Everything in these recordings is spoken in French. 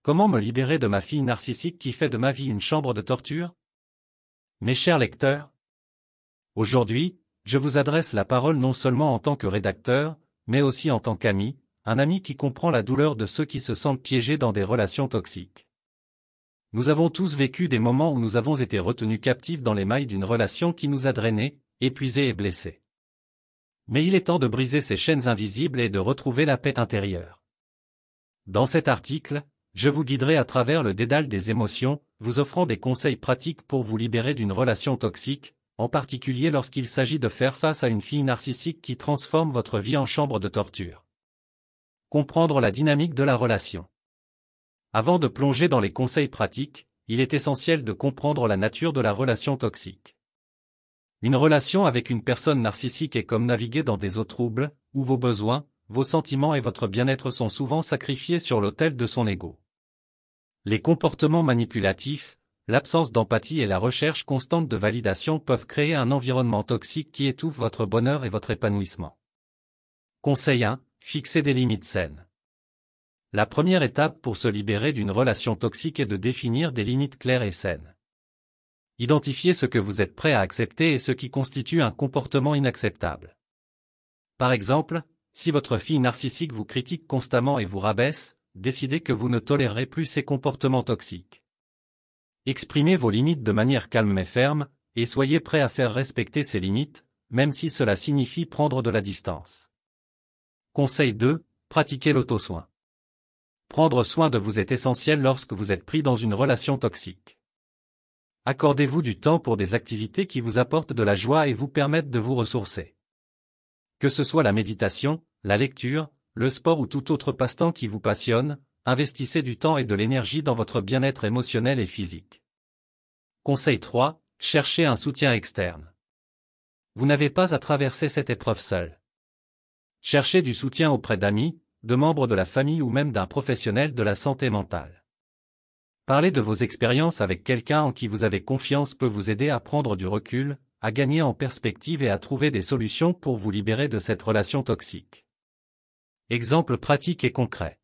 Comment me libérer de ma fille narcissique qui fait de ma vie une chambre de torture? Mes chers lecteurs, aujourd'hui, je vous adresse la parole non seulement en tant que rédacteur, mais aussi en tant qu'ami, un ami qui comprend la douleur de ceux qui se sentent piégés dans des relations toxiques. Nous avons tous vécu des moments où nous avons été retenus captifs dans les mailles d'une relation qui nous a drainés, épuisés et blessés. Mais il est temps de briser ces chaînes invisibles et de retrouver la paix intérieure. Dans cet article, je vous guiderai à travers le dédale des émotions, vous offrant des conseils pratiques pour vous libérer d'une relation toxique, en particulier lorsqu'il s'agit de faire face à une fille narcissique qui transforme votre vie en chambre de torture. Comprendre la dynamique de la relation. Avant de plonger dans les conseils pratiques, il est essentiel de comprendre la nature de la relation toxique. Une relation avec une personne narcissique est comme naviguer dans des eaux troubles, où vos besoins, vos sentiments et votre bien-être sont souvent sacrifiés sur l'autel de son ego. Les comportements manipulatifs, l'absence d'empathie et la recherche constante de validation peuvent créer un environnement toxique qui étouffe votre bonheur et votre épanouissement. Conseil 1. Fixez des limites saines. La première étape pour se libérer d'une relation toxique est de définir des limites claires et saines. Identifiez ce que vous êtes prêt à accepter et ce qui constitue un comportement inacceptable. Par exemple, si votre fille narcissique vous critique constamment et vous rabaisse, décidez que vous ne tolérerez plus ces comportements toxiques. Exprimez vos limites de manière calme mais ferme, et soyez prêt à faire respecter ces limites, même si cela signifie prendre de la distance. Conseil 2. Pratiquez l'auto-soin. Prendre soin de vous est essentiel lorsque vous êtes pris dans une relation toxique. Accordez-vous du temps pour des activités qui vous apportent de la joie et vous permettent de vous ressourcer. Que ce soit la méditation, la lecture, le sport ou tout autre passe-temps qui vous passionne, investissez du temps et de l'énergie dans votre bien-être émotionnel et physique. Conseil 3. Cherchez un soutien externe. Vous n'avez pas à traverser cette épreuve seul. Cherchez du soutien auprès d'amis, de membres de la famille ou même d'un professionnel de la santé mentale. Parler de vos expériences avec quelqu'un en qui vous avez confiance peut vous aider à prendre du recul, à gagner en perspective et à trouver des solutions pour vous libérer de cette relation toxique. Exemple pratique et concret.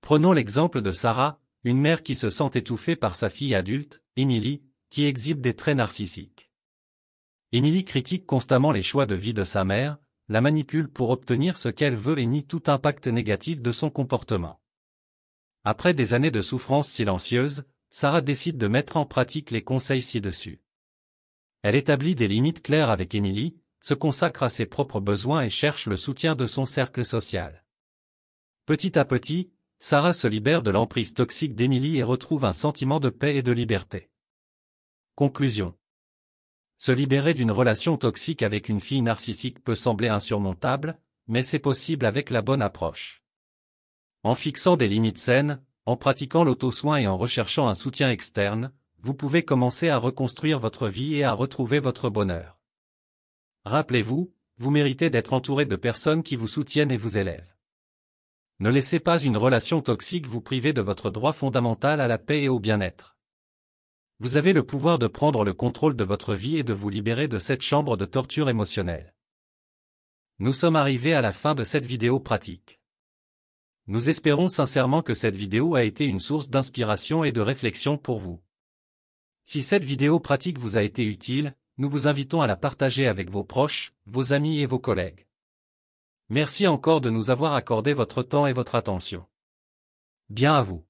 Prenons l'exemple de Sarah, une mère qui se sent étouffée par sa fille adulte, Emily, qui exhibe des traits narcissiques. Emily critique constamment les choix de vie de sa mère, la manipule pour obtenir ce qu'elle veut et nie tout impact négatif de son comportement. Après des années de souffrance silencieuse, Sarah décide de mettre en pratique les conseils ci-dessus. Elle établit des limites claires avec Emily, se consacre à ses propres besoins et cherche le soutien de son cercle social. Petit à petit, Sarah se libère de l'emprise toxique d'Emily et retrouve un sentiment de paix et de liberté. Conclusion. Se libérer d'une relation toxique avec une fille narcissique peut sembler insurmontable, mais c'est possible avec la bonne approche. En fixant des limites saines, en pratiquant l'auto-soin et en recherchant un soutien externe, vous pouvez commencer à reconstruire votre vie et à retrouver votre bonheur. Rappelez-vous, vous méritez d'être entouré de personnes qui vous soutiennent et vous élèvent. Ne laissez pas une relation toxique vous priver de votre droit fondamental à la paix et au bien-être. Vous avez le pouvoir de prendre le contrôle de votre vie et de vous libérer de cette chambre de torture émotionnelle. Nous sommes arrivés à la fin de cette vidéo pratique. Nous espérons sincèrement que cette vidéo a été une source d'inspiration et de réflexion pour vous. Si cette vidéo pratique vous a été utile, nous vous invitons à la partager avec vos proches, vos amis et vos collègues. Merci encore de nous avoir accordé votre temps et votre attention. Bien à vous.